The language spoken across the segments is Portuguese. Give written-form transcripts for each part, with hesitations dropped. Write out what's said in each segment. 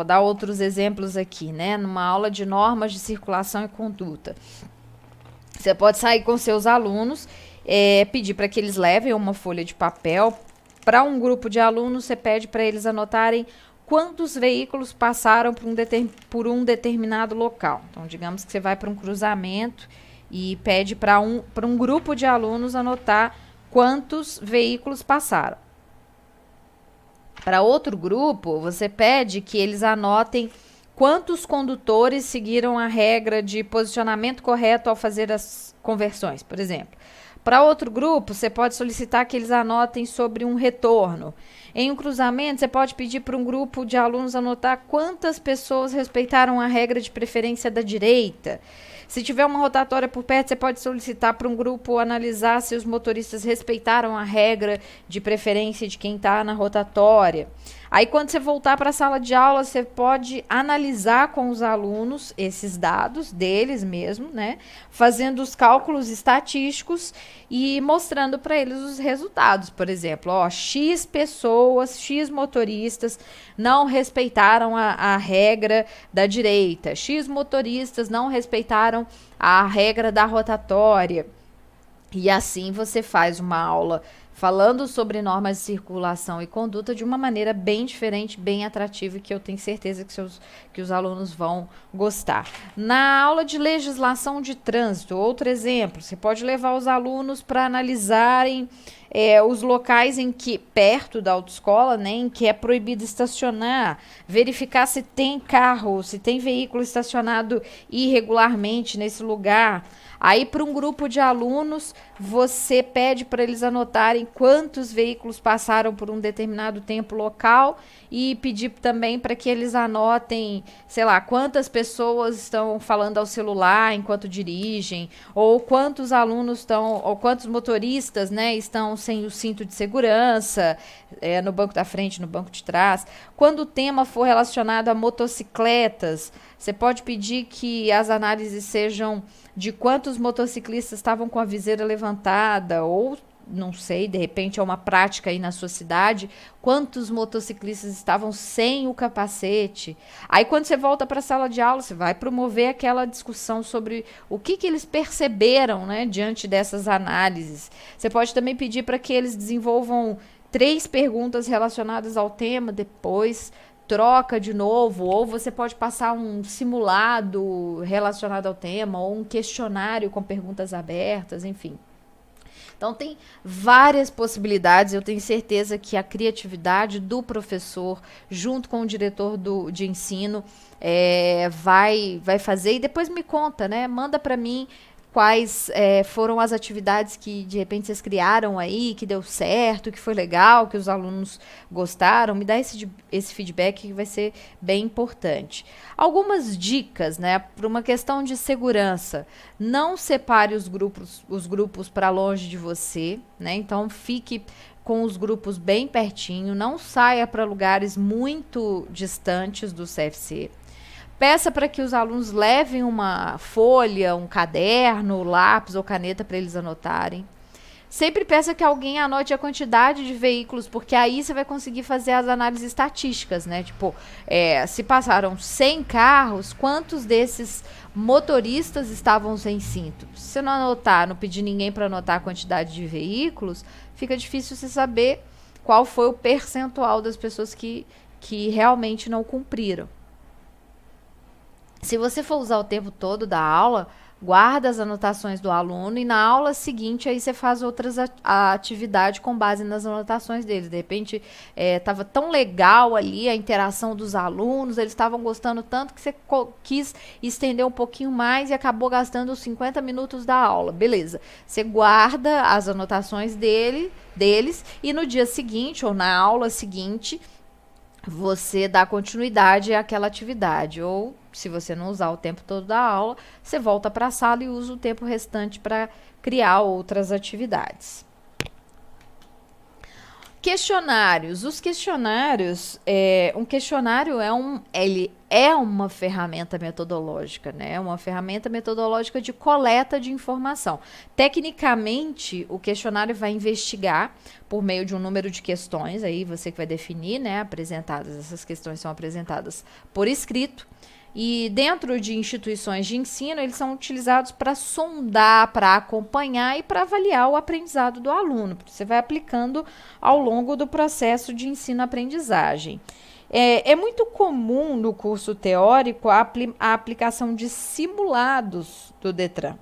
vou dar outros exemplos aqui, né? Numa aula de normas de circulação e conduta. Você pode sair com seus alunos, pedir para que eles levem uma folha de papel. Para um grupo de alunos, você pede para eles anotarem quantos veículos passaram por um determinado local. Então, digamos que você vai para um cruzamento e pede para um grupo de alunos anotar quantos veículos passaram. Para outro grupo, você pede que eles anotem quantos condutores seguiram a regra de posicionamento correto ao fazer as conversões, por exemplo. Para outro grupo, você pode solicitar que eles anotem sobre um retorno. Em um cruzamento, você pode pedir para um grupo de alunos anotar quantas pessoas respeitaram a regra de preferência da direita. Se tiver uma rotatória por perto, você pode solicitar para um grupo analisar se os motoristas respeitaram a regra de preferência de quem está na rotatória. Aí, quando você voltar para a sala de aula, você pode analisar com os alunos esses dados deles mesmo, né? Fazendo os cálculos estatísticos e mostrando para eles os resultados. Por exemplo, X pessoas, X motoristas não respeitaram a regra da direita. X motoristas não respeitaram a regra da rotatória. E assim você faz uma aula falando sobre normas de circulação e conduta de uma maneira bem diferente, bem atrativa e que eu tenho certeza que os alunos vão gostar. Na aula de legislação de trânsito, outro exemplo, você pode levar os alunos para analisarem os locais em que, perto da autoescola, né, em que é proibido estacionar, verificar se tem carro, se tem veículo estacionado irregularmente nesse lugar. Aí, para um grupo de alunos, você pede para eles anotarem quantos veículos passaram por um determinado tempo local e pedir também para que eles anotem, sei lá, quantas pessoas estão falando ao celular enquanto dirigem, ou quantos alunos estão, ou quantos motoristas, né, estão sem o cinto de segurança, no banco da frente, no banco de trás. Quando o tema for relacionado a motocicletas, você pode pedir que as análises sejam de quantos motociclistas estavam com a viseira levantada, ou, não sei, de repente é uma prática aí na sua cidade, quantos motociclistas estavam sem o capacete. Aí, quando você volta para a sala de aula, você vai promover aquela discussão sobre o que eles perceberam, né, diante dessas análises. Você pode também pedir para que eles desenvolvam 3 perguntas relacionadas ao tema, depois troca de novo, ou você pode passar um simulado relacionado ao tema, ou um questionário com perguntas abertas, enfim. Então, tem várias possibilidades. Eu tenho certeza que a criatividade do professor, junto com o diretor de ensino, vai fazer. E depois me conta, né? Manda para mim quais foram as atividades que de repente vocês criaram aí, que deu certo, que foi legal, que os alunos gostaram. Me dá esse feedback que vai ser bem importante. Algumas dicas, né, para uma questão de segurança. Não separe os grupos para longe de você, né? Então fique com os grupos bem pertinho, não saia para lugares muito distantes do CFC. Peça para que os alunos levem uma folha, um caderno, lápis ou caneta para eles anotarem. Sempre peça que alguém anote a quantidade de veículos, porque aí você vai conseguir fazer as análises estatísticas, né? Tipo, se passaram 100 carros, quantos desses motoristas estavam sem cinto? Se você não anotar, não pedir ninguém para anotar a quantidade de veículos, fica difícil você saber qual foi o percentual das pessoas que realmente não cumpriram. Se você for usar o tempo todo da aula, guarda as anotações do aluno e na aula seguinte aí você faz outras atividades com base nas anotações deles. De repente, estava tão legal ali a interação dos alunos, eles estavam gostando tanto que você quis estender um pouquinho mais e acabou gastando os 50 minutos da aula. Beleza. Você guarda as anotações deles e no dia seguinte ou na aula seguinte, você dá continuidade àquela atividade, ou se você não usar o tempo todo da aula, você volta para a sala e usa o tempo restante para criar outras atividades. Questionários. Os questionários, um questionário ele é uma ferramenta metodológica, né? Uma ferramenta metodológica de coleta de informação. Tecnicamente, o questionário vai investigar por meio de um número de questões, aí você que vai definir, né? Apresentadas, essas questões são apresentadas por escrito. E dentro de instituições de ensino, eles são utilizados para sondar, para acompanhar e para avaliar o aprendizado do aluno. Você vai aplicando ao longo do processo de ensino-aprendizagem. É muito comum no curso teórico a aplicação de simulados do Detran.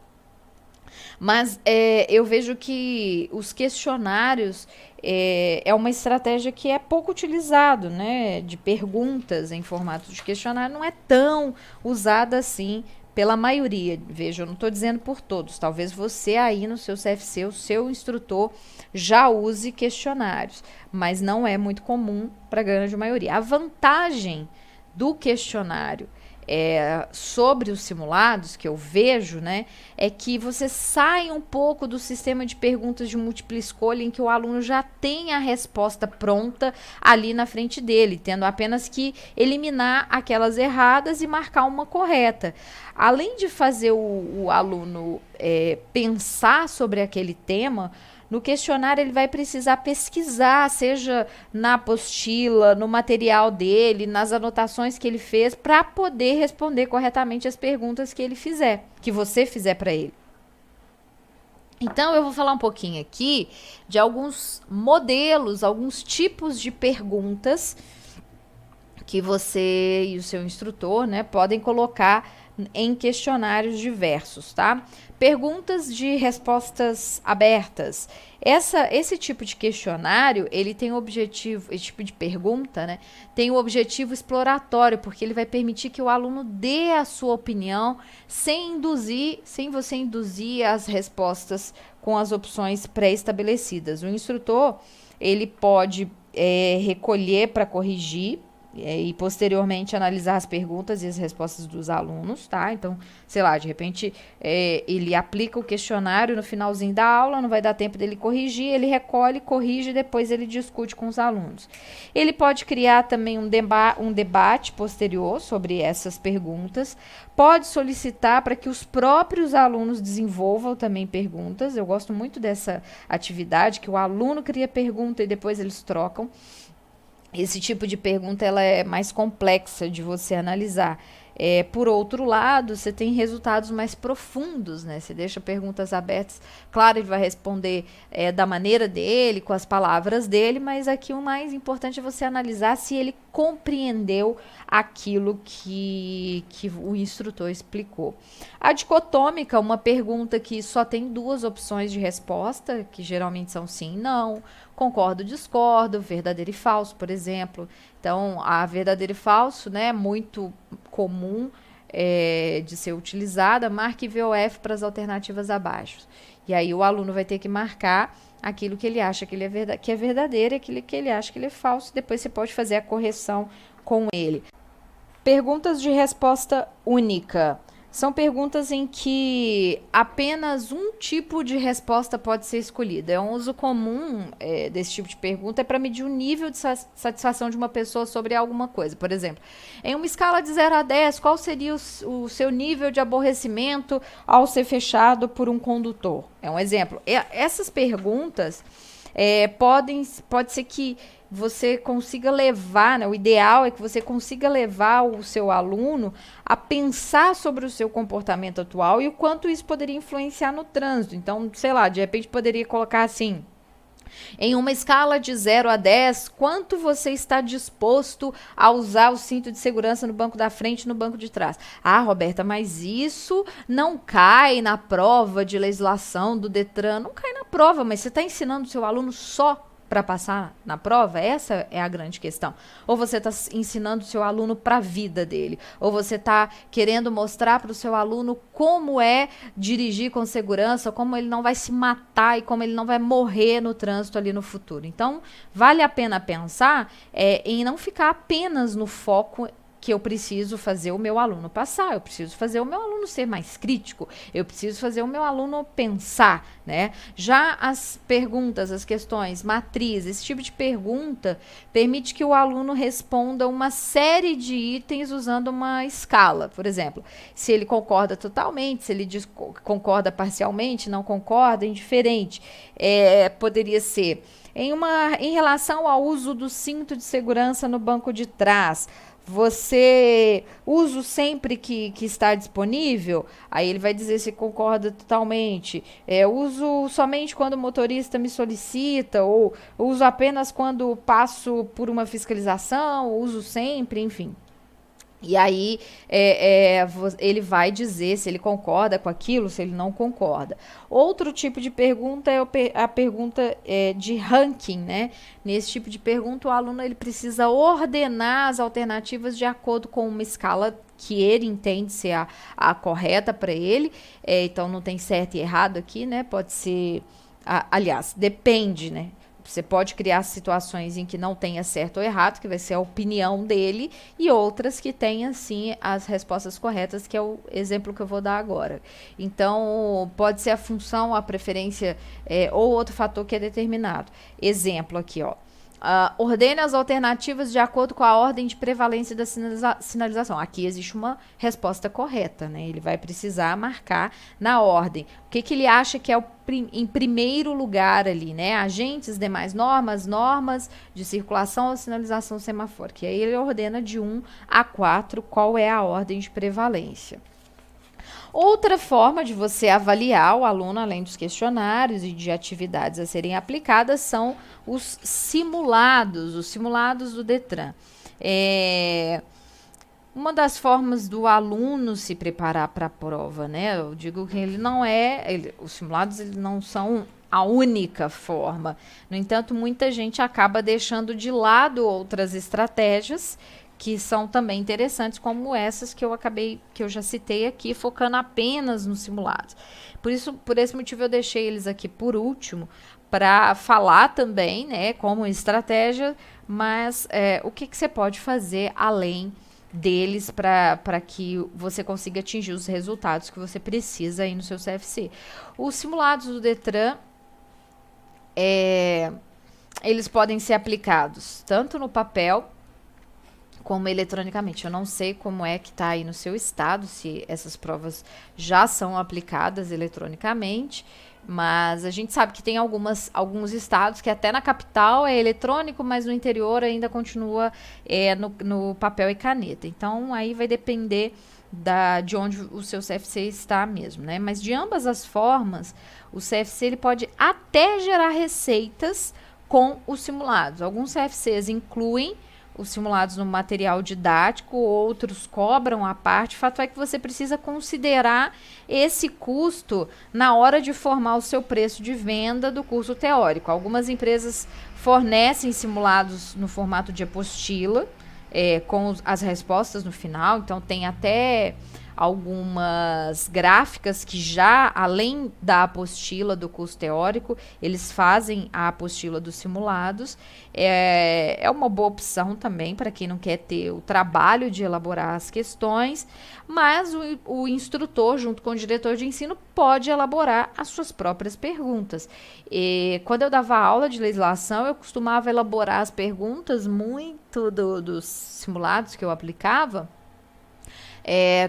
Mas eu vejo que os questionários é uma estratégia que é pouco utilizado, né? De perguntas em formato de questionário não é tão usada assim pela maioria. Veja, eu não estou dizendo por todos. Talvez você aí no seu CFC, o seu instrutor, já use questionários, mas não é muito comum para a grande maioria. A vantagem do questionário sobre os simulados que eu vejo, né, é que você sai um pouco do sistema de perguntas de múltipla escolha em que o aluno já tem a resposta pronta ali na frente dele, tendo apenas que eliminar aquelas erradas e marcar uma correta. Além de fazer o aluno pensar sobre aquele tema, no questionário ele vai precisar pesquisar, seja na apostila, no material dele, nas anotações que ele fez, para poder responder corretamente as perguntas que ele fizer, que você fizer para ele. Então, eu vou falar um pouquinho aqui de alguns modelos, alguns tipos de perguntas que você e o seu instrutor, né, podem colocar em questionários diversos, tá? Perguntas de respostas abertas. Esse tipo de questionário, ele tem o objetivo, esse tipo de pergunta, né, tem o objetivo exploratório, porque ele vai permitir que o aluno dê a sua opinião sem você induzir as respostas com as opções pré-estabelecidas. O instrutor, ele pode recolher para corrigir, e posteriormente analisar as perguntas e as respostas dos alunos, tá? Então, sei lá, de repente ele aplica o questionário no finalzinho da aula, não vai dar tempo dele corrigir, ele recolhe, corrige e depois ele discute com os alunos. Ele pode criar também um debate posterior sobre essas perguntas, pode solicitar para que os próprios alunos desenvolvam também perguntas. Eu gosto muito dessa atividade, que o aluno cria pergunta e depois eles trocam. Esse tipo de pergunta ela é mais complexa de você analisar. Por outro lado, você tem resultados mais profundos, né? Você deixa perguntas abertas. Claro, ele vai responder da maneira dele, com as palavras dele, mas aqui o mais importante é você analisar se ele compreendeu aquilo que o instrutor explicou. A dicotômica, uma pergunta que só tem duas opções de resposta, que geralmente são sim e não, concordo, discordo, verdadeiro e falso, por exemplo. Então, a verdadeiro e falso, né, é muito comum de ser utilizada, marque VOF para as alternativas abaixo. E aí o aluno vai ter que marcar aquilo que ele acha que é verdadeiro e aquilo que ele acha que ele é falso. Depois você pode fazer a correção com ele. Perguntas de resposta única. São perguntas em que apenas um tipo de resposta pode ser escolhida. Um uso comum desse tipo de pergunta para medir o nível de satisfação de uma pessoa sobre alguma coisa. Por exemplo, em uma escala de 0 a 10, qual seria o seu nível de aborrecimento ao ser fechado por um condutor? É um exemplo. Essas perguntas pode ser que você consiga levar, né? O ideal é que você consiga levar o seu aluno a pensar sobre o seu comportamento atual e o quanto isso poderia influenciar no trânsito. Então, sei lá, de repente poderia colocar assim: em uma escala de 0 a 10, quanto você está disposto a usar o cinto de segurança no banco da frente e no banco de trás? Ah, Roberta, mas isso não cai na prova de legislação do Detran. Não cai na prova, mas você está ensinando o seu aluno só para passar na prova? Essa é a grande questão. Ou você está ensinando o seu aluno para a vida dele, ou você está querendo mostrar para o seu aluno como é dirigir com segurança, como ele não vai se matar e como ele não vai morrer no trânsito ali no futuro. Então, vale a pena pensar em não ficar apenas no foco que eu preciso fazer o meu aluno passar, eu preciso fazer o meu aluno ser mais crítico, eu preciso fazer o meu aluno pensar, né? Já as perguntas, as questões, matriz, esse tipo de pergunta permite que o aluno responda uma série de itens usando uma escala, por exemplo, se ele concorda totalmente, se ele concorda parcialmente, não concorda, indiferente, poderia ser em relação ao uso do cinto de segurança no banco de trás, você usa sempre que está disponível? Aí ele vai dizer se concorda totalmente. Uso somente quando o motorista me solicita, ou uso apenas quando passo por uma fiscalização, uso sempre, enfim. E aí ele vai dizer se ele concorda com aquilo, se ele não concorda. Outro tipo de pergunta é a pergunta de ranking, né? Nesse tipo de pergunta, o aluno ele precisa ordenar as alternativas de acordo com uma escala que ele entende ser a correta para ele. Então não tem certo e errado aqui, né? Pode ser, aliás, depende, né? Você pode criar situações em que não tenha certo ou errado, que vai ser a opinião dele, e outras que tenham, sim, as respostas corretas, que é o exemplo que eu vou dar agora. Então, pode ser a função, a preferência ou outro fator que é determinado. Exemplo aqui, ó. Ordene as alternativas de acordo com a ordem de prevalência da sinalização. Aqui existe uma resposta correta, né? Ele vai precisar marcar na ordem. O que ele acha que é em primeiro lugar ali, né? Agentes, demais normas de circulação ou sinalização semafórica. E aí ele ordena de 1 a 4 qual é a ordem de prevalência. Outra forma de você avaliar o aluno, além dos questionários e de atividades a serem aplicadas, são os simulados do Detran. Uma das formas do aluno se preparar para a prova, né? Eu digo que os simulados eles não são a única forma. No entanto, muita gente acaba deixando de lado outras estratégias que são também interessantes, como essas que eu já citei aqui, focando apenas nos simulados. Por esse motivo, eu deixei eles aqui por último, para falar também, né, como estratégia, mas o que você pode fazer além deles para que você consiga atingir os resultados que você precisa aí no seu CFC. Os simulados do Detran, eles podem ser aplicados tanto no papel como eletronicamente. Eu não sei como é que está aí no seu estado, se essas provas já são aplicadas eletronicamente, mas a gente sabe que tem alguns estados que até na capital é eletrônico, mas no interior ainda continua no papel e caneta. Então, aí vai depender de onde o seu CFC está mesmo, né? Mas de ambas as formas, o CFC ele pode até gerar receitas com os simulados. Alguns CFCs incluem os simulados no material didático, outros cobram a parte. O fato é que você precisa considerar esse custo na hora de formar o seu preço de venda do curso teórico. Algumas empresas fornecem simulados no formato de apostila, com as respostas no final, então tem até algumas gráficas que já, além da apostila do curso teórico, eles fazem a apostila dos simulados. É uma boa opção também para quem não quer ter o trabalho de elaborar as questões, mas o instrutor, junto com o diretor de ensino, pode elaborar as suas próprias perguntas. Quando eu dava aula de legislação, eu costumava elaborar as perguntas muito dos simulados que eu aplicava,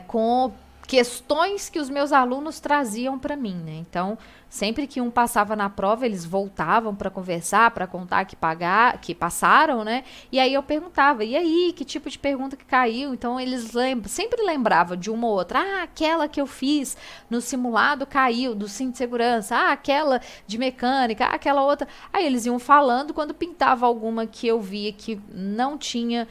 com questões que os meus alunos traziam para mim, né? Então, sempre que um passava na prova, eles voltavam para conversar, para contar que passaram, né? E aí eu perguntava, e aí, que tipo de pergunta que caiu? Então, eles sempre lembravam de uma ou outra. Aquela que eu fiz no simulado caiu, do cinto de segurança. Aquela de mecânica, aquela outra. Aí eles iam falando, quando pintava alguma que eu via que não tinha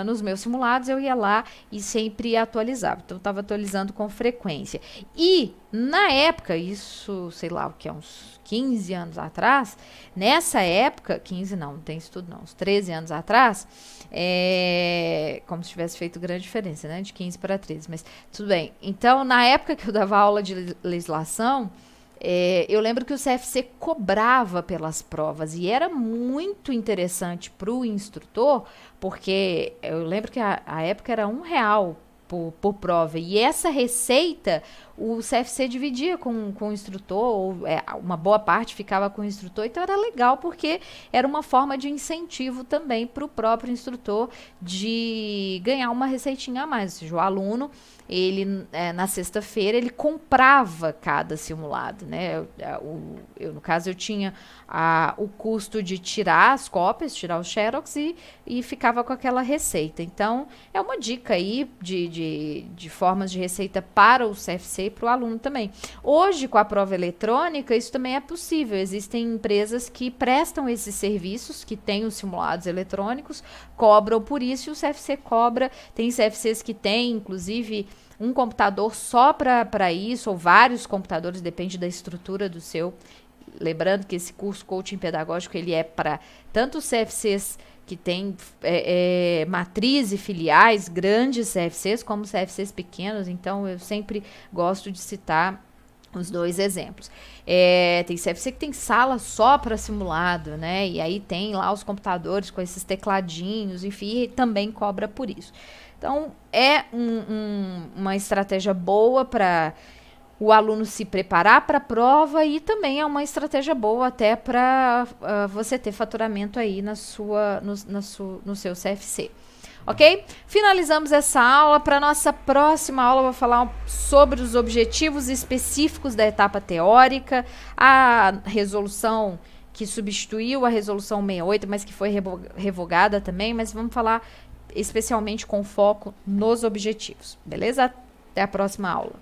nos meus simulados, eu ia lá e sempre atualizava. Então, eu estava atualizando com frequência. E na época, isso, sei lá, o que é uns 15 anos atrás, nessa época, 15 não tem isso tudo não, uns 13 anos atrás, como se tivesse feito grande diferença, né, de 15 para 13, mas tudo bem. Então, na época que eu dava aula de legislação, Eu lembro que o CFC cobrava pelas provas e era muito interessante para o instrutor, porque eu lembro que a época era R$ 1 por prova. E essa receita o CFC dividia com o instrutor, ou uma boa parte ficava com o instrutor, então era legal porque era uma forma de incentivo também para o próprio instrutor de ganhar uma receitinha a mais. Ou seja, o aluno, ele na sexta-feira, ele comprava cada simulado, né? No caso, eu tinha o custo de tirar as cópias, tirar os xerox e ficava com aquela receita. Então, é uma dica aí de formas de receita para o CFC e para o aluno também. Hoje, com a prova eletrônica, isso também é possível. Existem empresas que prestam esses serviços, que têm os simulados eletrônicos, cobram por isso e o CFC cobra. Tem CFCs que têm, inclusive, um computador só para isso, ou vários computadores, depende da estrutura do seu. Lembrando que esse curso coaching pedagógico, ele é para tanto os CFCs que tem matriz e filiais, grandes CFCs, como CFCs pequenos. Então, eu sempre gosto de citar os dois exemplos. Tem CFC que tem sala só para simulado, né? E aí tem lá os computadores com esses tecladinhos, enfim, e também cobra por isso. Então, é uma estratégia boa para o aluno se preparar para a prova e também é uma estratégia boa até para você ter faturamento aí no seu CFC. Ok? Finalizamos essa aula. Para nossa próxima aula, eu vou falar sobre os objetivos específicos da etapa teórica, a resolução que substituiu a resolução 68, mas que foi revogada também, mas vamos falar especialmente com foco nos objetivos, beleza? Até a próxima aula.